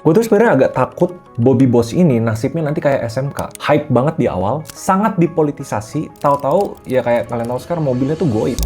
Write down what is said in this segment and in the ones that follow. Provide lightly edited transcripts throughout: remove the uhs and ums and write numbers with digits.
Gue tuh sebenarnya agak takut Bobby Boss ini nasibnya nanti kayak SMK. Hype banget di awal, sangat dipolitisasi, tahu-tahu ya kayak kalian tahu sekarang mobilnya tuh goib.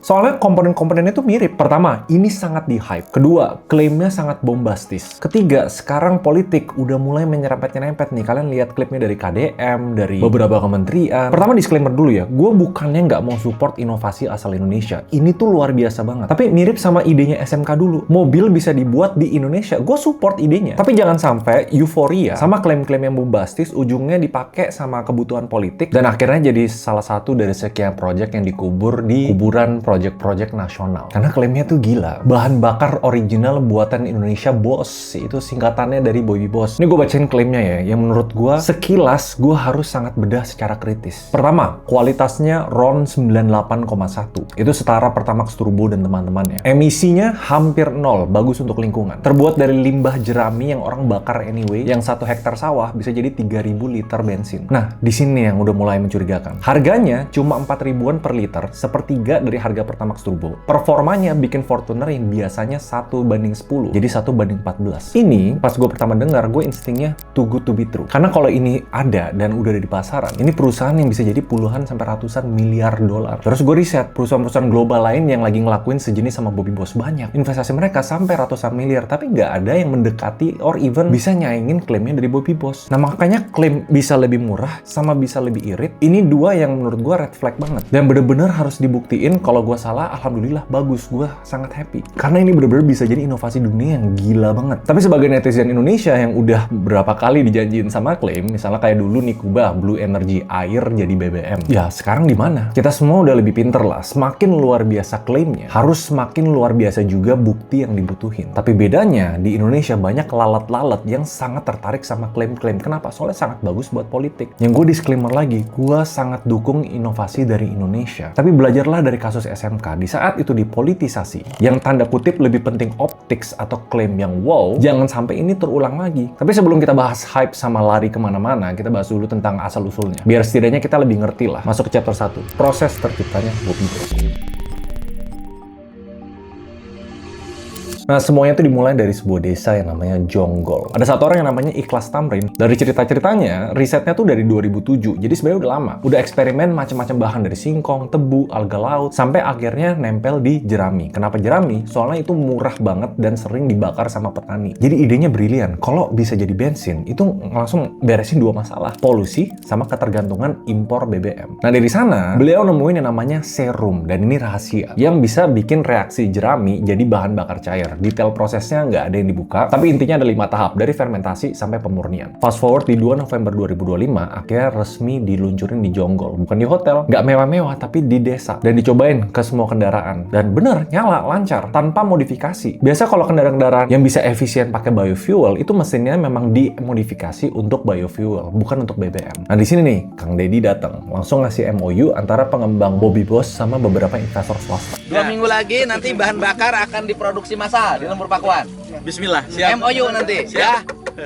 Soalnya komponen-komponennya tuh mirip. Pertama, ini sangat di-hype. Kedua, klaimnya sangat bombastis. Ketiga, sekarang politik udah mulai menyerempet-nyerempet nih. Kalian lihat klipnya dari KDM, dari beberapa kementerian. Pertama, disclaimer dulu ya. Gue bukannya nggak mau support inovasi asal Indonesia. Ini tuh luar biasa banget. Tapi mirip sama idenya SMK dulu. Mobil bisa dibuat di Indonesia. Gue support idenya. Tapi jangan sampai euforia sama klaim-klaim yang bombastis ujungnya dipakai sama kebutuhan politik. Dan akhirnya jadi salah satu dari sekian project yang dikubur di kuburan project nasional. Karena klaimnya tuh gila. Bahan bakar original buatan Indonesia, bos. Itu singkatannya dari Bobby Boss. Ini gue bacain klaimnya ya, yang menurut gue sekilas gue harus sangat bedah secara kritis. Pertama, kualitasnya RON 98,1. Itu setara Pertamax Turbo dan teman-temannya. Emisinya hampir nol, bagus untuk lingkungan. Terbuat dari limbah jerami yang orang bakar anyway, yang 1 hektar sawah bisa jadi 3.000 liter bensin. Nah, di sini yang udah mulai mencurigakan. Harganya cuma 4 ribuan per liter, sepertiga dari harga Pertamax Turbo. Performanya bikin Fortuner yang biasanya 1:10, jadi 1:14. Ini, pas gue pertama dengar, gue instingnya too good to be true. Karena kalau ini ada dan udah ada di pasaran, ini perusahaan yang bisa jadi puluhan sampai ratusan miliar dolar. Terus gue riset, perusahaan-perusahaan global lain yang lagi ngelakuin sejenis sama Bobby Boss banyak. Investasi mereka sampai ratusan miliar, tapi nggak ada yang mendekati or even bisa nyaingin klaimnya dari Bobby Boss. Nah, makanya klaim bisa lebih murah sama bisa lebih irit, ini dua yang menurut gue red flag banget. Dan bener-bener harus dibuktiin. Kalau gue salah, alhamdulillah bagus, gue sangat happy. Karena ini bener-bener bisa jadi inovasi dunia yang gila banget. Tapi sebagai netizen Indonesia yang udah berapa kali dijanjiin sama klaim, misalnya kayak dulu Nikuba, Blue Energy, air jadi BBM. Ya, sekarang di mana? Kita semua udah lebih pinter lah. Semakin luar biasa klaimnya, harus semakin luar biasa juga bukti yang dibutuhin. Tapi bedanya, di Indonesia banyak lalat-lalat yang sangat tertarik sama klaim-klaim. Kenapa? Soalnya sangat bagus buat politik. Yang gue disclaimer lagi, gue sangat dukung inovasi dari Indonesia. Tapi belajarlah dari kasus SMK. Di saat itu dipolitisasi, yang tanda kutip lebih penting optics atau klaim yang wow, jangan sampai ini terulang lagi. Tapi sebelum kita bahas hype sama lari kemana-mana, kita bahas dulu tentang asal-usulnya. Biar setidaknya kita lebih ngerti lah. Masuk ke chapter 1. Proses terciptanya Bobby Boss. Nah, semuanya itu dimulai dari sebuah desa yang namanya Jonggol. Ada satu orang yang namanya Ikhlas Tamrin. Dari cerita-ceritanya, risetnya tuh dari 2007. Jadi sebenarnya udah lama. Udah eksperimen macam-macam bahan dari singkong, tebu, alga laut, sampai akhirnya nempel di jerami. Kenapa jerami? Soalnya itu murah banget dan sering dibakar sama petani. Jadi idenya brilian. Kalau bisa jadi bensin, itu langsung beresin dua masalah. Polusi sama ketergantungan impor BBM. Nah, dari sana, beliau nemuin yang namanya serum. Dan ini rahasia. Yang bisa bikin reaksi jerami jadi bahan bakar cair. Detail prosesnya nggak ada yang dibuka, tapi intinya ada 5 tahap, dari fermentasi sampai pemurnian. Fast forward di 2 November 2025, akhirnya resmi diluncurin di Jonggol. Bukan di hotel, nggak mewah-mewah, tapi di desa. Dan dicobain ke semua kendaraan. Dan bener, nyala, lancar, tanpa modifikasi. Biasa kalau kendaraan-kendaraan yang bisa efisien pakai biofuel, itu mesinnya memang dimodifikasi untuk biofuel, bukan untuk BBM. Nah, di sini nih, Kang Deddy datang. Langsung ngasih MOU antara pengembang Bobby Boss sama beberapa investor swasta. 2 minggu lagi nanti bahan bakar akan diproduksi massal di Lembur Pakuan. Bismillah, siap. MOU nanti, Siap. ya.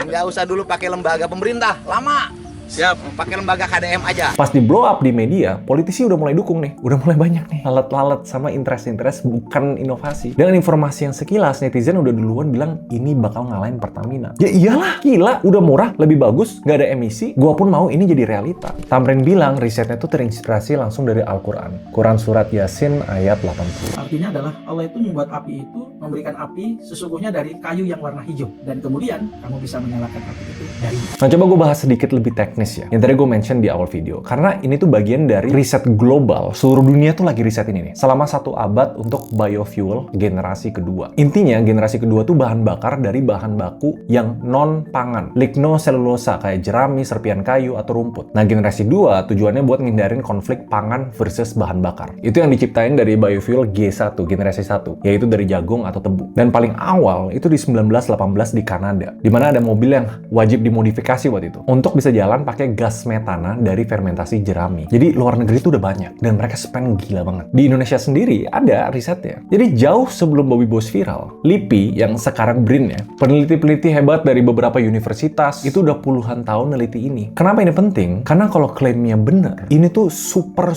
Nggak usah dulu pakai lembaga pemerintah, lama. Siap. Pakai lembaga KDM aja. Pas di blow up di media, politisi udah mulai dukung nih. Udah mulai banyak nih lalat-lalat sama interest-interest bukan inovasi. Dengan informasi yang sekilas, netizen udah duluan bilang ini bakal ngalahin Pertamina. Ya iyalah, gila. Udah murah, lebih bagus, nggak ada emisi. Gua pun mau ini jadi realita. Tamrin bilang risetnya tuh terinspirasi langsung dari Al-Quran. Quran Surat Yasin ayat 80. Artinya adalah Allah itu membuat api itu, memberikan api sesungguhnya dari kayu yang warna hijau. Dan kemudian kamu bisa menyalakan api itu dari. Nah, coba gue bahas sedikit lebih teknis ya, yang tadi gue mention di awal video. Karena ini tuh bagian dari riset global. Seluruh dunia tuh lagi riset ini nih. Selama 1 abad untuk biofuel generasi kedua. Intinya generasi kedua tuh bahan bakar dari bahan baku yang non-pangan. Lignoselulosa kayak jerami, serpian kayu, atau rumput. Nah, generasi 2 tujuannya buat ngindarin konflik pangan versus bahan bakar. Itu yang diciptain dari biofuel G1, generasi 1. Yaitu dari jagung atau tebu. Dan paling awal itu di 1918 di Kanada. Dimana ada mobil yang wajib dimodifikasi waktu itu. Untuk bisa jalan pakai gas metana dari fermentasi jerami. Jadi luar negeri itu udah banyak dan mereka spend gila banget. Di Indonesia sendiri ada risetnya. Jadi jauh sebelum Bobby Boss viral, LIPI yang sekarang BRIN ya, peneliti-peneliti hebat dari beberapa universitas itu udah puluhan tahun neliti ini. Kenapa ini penting? Karena kalau klaimnya bener, ini tuh super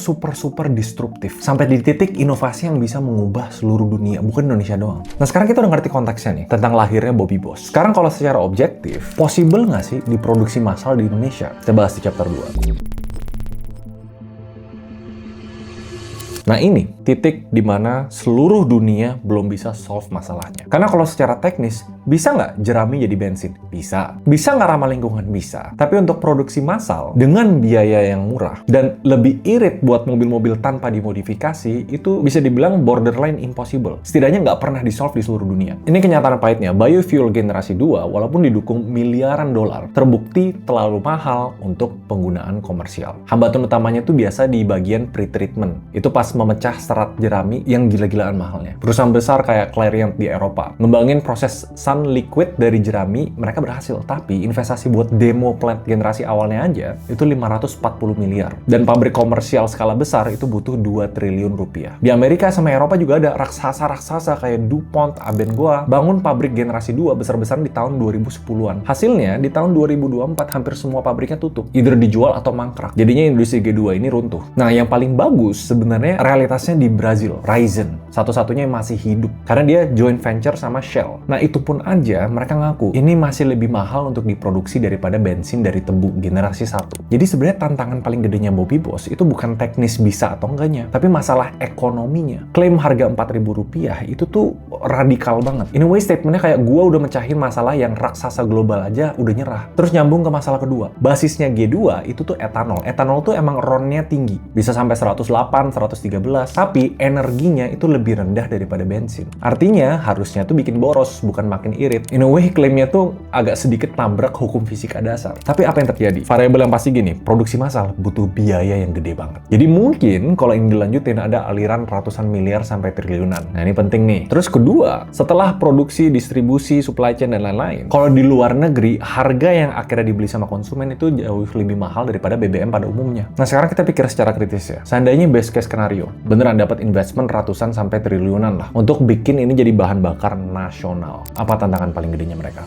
disruptif. Sampai di titik inovasi yang bisa mengubah seluruh dunia, bukan Indonesia doang. Nah sekarang kita udah ngerti konteksnya nih, tentang lahirnya Bobby Boss. Sekarang kalau secara objektif, possible nggak sih diproduksi massal di Indonesia? Kita bahas di chapter 2. Nah ini titik dimana seluruh dunia belum bisa solve masalahnya. Karena kalau secara teknis, bisa nggak jerami jadi bensin? Bisa. Bisa nggak ramah lingkungan? Bisa. Tapi untuk produksi massal dengan biaya yang murah dan lebih irit buat mobil-mobil tanpa dimodifikasi, itu bisa dibilang borderline impossible. Setidaknya nggak pernah di-solve di seluruh dunia. Ini kenyataan pahitnya, biofuel generasi 2 walaupun didukung miliaran dolar, terbukti terlalu mahal untuk penggunaan komersial. Hambatan utamanya itu biasa di bagian pre-treatment. Itu pas memecah serat jerami yang gila-gilaan mahalnya. Perusahaan besar kayak Clariant di Eropa ngembangin proses sun liquid dari jerami, mereka berhasil. Tapi investasi buat demo plant generasi awalnya aja itu 540 miliar. Dan pabrik komersial skala besar itu butuh 2 triliun rupiah. Di Amerika sama Eropa juga ada raksasa-raksasa kayak DuPont, Abengoa bangun pabrik generasi 2 besar-besaran di tahun 2010-an. Hasilnya di tahun 2024 hampir semua pabriknya tutup, either dijual atau mangkrak. Jadinya industri G2 ini runtuh. Nah, yang paling bagus sebenarnya realitasnya di Brazil, Raízen, satu-satunya yang masih hidup karena dia joint venture sama Shell. Nah, itu pun aja mereka ngaku ini masih lebih mahal untuk diproduksi daripada bensin dari tebu generasi 1. Jadi sebenarnya tantangan paling gedenya Bobby Boss itu bukan teknis bisa atau enggaknya, tapi masalah ekonominya. Klaim harga Rp4.000 itu tuh radikal banget. In a way statementnya kayak gua udah mecahin masalah yang raksasa global aja udah nyerah. Terus nyambung ke masalah kedua. Basisnya G2 itu tuh etanol. Etanol tuh emang RON-nya tinggi. Bisa sampai 108, 113, tapi energinya itu lebih rendah daripada bensin. Artinya harusnya tuh bikin boros, bukan makin irit. In a way, klaimnya tuh agak sedikit nabrak hukum fisika dasar. Tapi apa yang terjadi? Variabel yang pasti gini, produksi massal butuh biaya yang gede banget. Jadi mungkin kalau ini dilanjutin ada aliran ratusan miliar sampai triliunan. Nah ini penting nih. Terus kedua, setelah produksi, distribusi, supply chain, dan lain-lain, kalau di luar negeri, harga yang akhirnya dibeli sama konsumen itu jauh lebih mahal daripada BBM pada umumnya. Nah sekarang kita pikir secara kritis ya. Seandainya best case scenario, beneran dapat investment ratusan sampai triliunan lah untuk bikin ini jadi bahan bakar nasional. Apa tantangan paling gedenya mereka?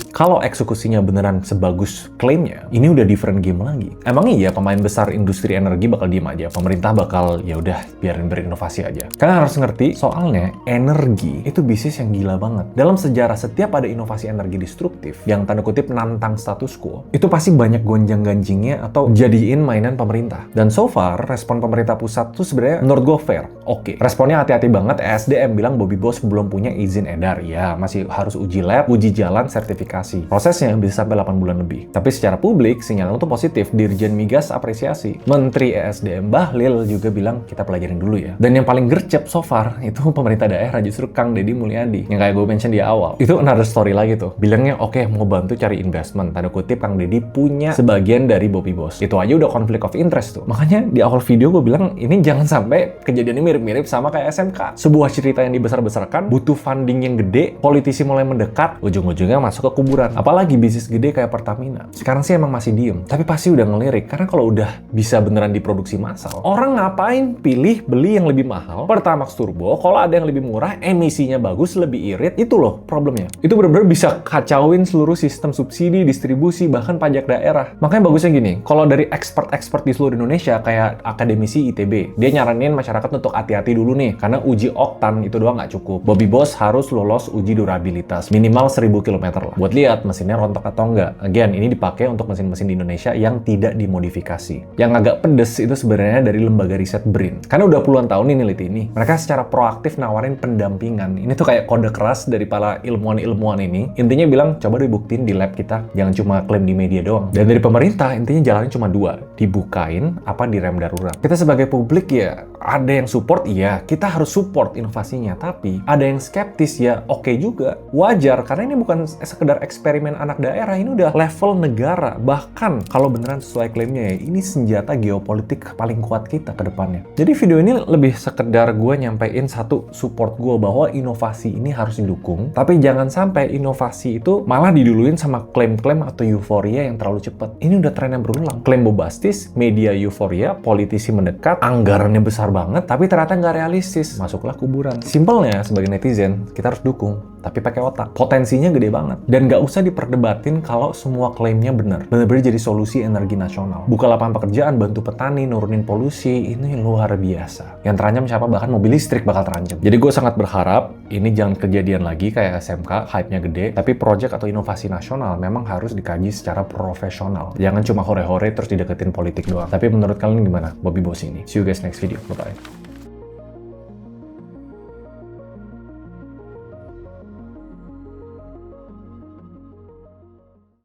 Kalau eksekusinya beneran sebagus klaimnya, ini udah different game lagi. Emang iya pemain besar industri energi bakal diem aja, pemerintah bakal ya udah biarin berinovasi aja. Kalian harus ngerti, soalnya energi itu bisnis yang gila banget. Dalam sejarah setiap ada inovasi energi destruktif yang tanda kutip nantang status quo, itu pasti banyak gonjang-ganjingnya atau jadiin mainan pemerintah. Dan so far, respon pemerintah pusat tuh sebenarnya menurut gue fair. Oke, responnya hati-hati banget. ESDM bilang Bobby Boss belum punya izin edar. Ya, masih harus uji lab, uji jalan, sertifikasi. Prosesnya bisa sampai 8 bulan lebih. Tapi secara publik, sinyalnya tuh positif. Dirjen Migas apresiasi. Menteri ESDM Bahlil juga bilang, kita pelajarin dulu ya. Dan yang paling gercep so far, itu pemerintah daerah justru Kang Deddy Mulyadi. Yang kayak gue mention di awal. Itu another story lagi tuh. Bilangnya, oke, mau bantu cari investment. Tanda kutip, Kang Deddy punya sebagian dari Bobby Boss. Itu aja udah conflict of interest tuh. Makanya di awal video gue bilang, ini jangan sampai kejadiannya mirip-mirip sama kayak SMK. Sebuah cerita yang dibesar-besarkan, butuh funding yang gede, politisi mulai mendekat, ujung-ujungnya masuk ke kuburan. Apalagi bisnis gede kayak Pertamina. Sekarang sih emang masih diem, tapi pasti udah ngelirik. Karena kalau udah bisa beneran diproduksi massal, orang ngapain pilih beli yang lebih mahal, Pertamax Turbo, kalau ada yang lebih murah, emisinya bagus, lebih irit, itu loh problemnya. Itu bener-bener bisa kacauin seluruh sistem subsidi, distribusi, bahkan pajak daerah. Makanya bagusnya gini, kalau dari expert-expert di seluruh Indonesia, kayak akademisi ITB, dia nyaranin masyarakat untuk hati-hati dulu nih, karena uji oktan itu doang nggak cukup. Bobby Boss harus lolos uji durabilitas, minimal 1000 km lah. Buat lihat mesinnya rontok atau enggak. Again, ini dipakai untuk mesin-mesin di Indonesia yang tidak dimodifikasi. Yang agak pedes itu sebenarnya dari lembaga riset BRIN. Karena udah puluhan tahun ini neliti ini. Mereka secara proaktif nawarin pendampingan. Ini tuh kayak kode keras dari para ilmuwan-ilmuwan ini. Intinya bilang, coba dibuktiin di lab kita. Jangan cuma klaim di media doang. Dan dari pemerintah, intinya jalannya cuma 2. dibukain apa direm darurat. Kita sebagai publik ya ada yang support, iya kita harus support inovasinya, tapi ada yang skeptis ya oke juga, wajar, karena ini bukan sekedar eksperimen anak daerah, ini udah level negara. Bahkan kalau beneran sesuai klaimnya ya, ini senjata geopolitik paling kuat kita ke depannya. Jadi video ini lebih sekedar gue nyampein satu support gue bahwa inovasi ini harus didukung, tapi jangan sampai inovasi itu malah diduluin sama klaim-klaim atau euforia yang terlalu cepat. Ini udah tren yang berulang. Klaim bombastis, media euforia, politisi mendekat, anggarannya besar banget, tapi ternyata nggak realistis. Masuklah kuburan. Simpelnya, sebagai netizen, kita harus dukung, tapi pakai otak. Potensinya gede banget. Dan nggak usah diperdebatin kalau semua klaimnya benar. Benar-benar jadi solusi energi nasional. Buka lapangan pekerjaan, bantu petani, nurunin polusi, ini luar biasa. Yang terancam siapa? Bahkan mobil listrik bakal terancam. Jadi gue sangat berharap ini jangan kejadian lagi kayak SMK, hype-nya gede, tapi project atau inovasi nasional memang harus dikaji secara profesional. Jangan cuma hore-hore terus dideketin politik doang. Tapi menurut kalian gimana? Bobby Boss ini. See you guys next video. Bye-bye.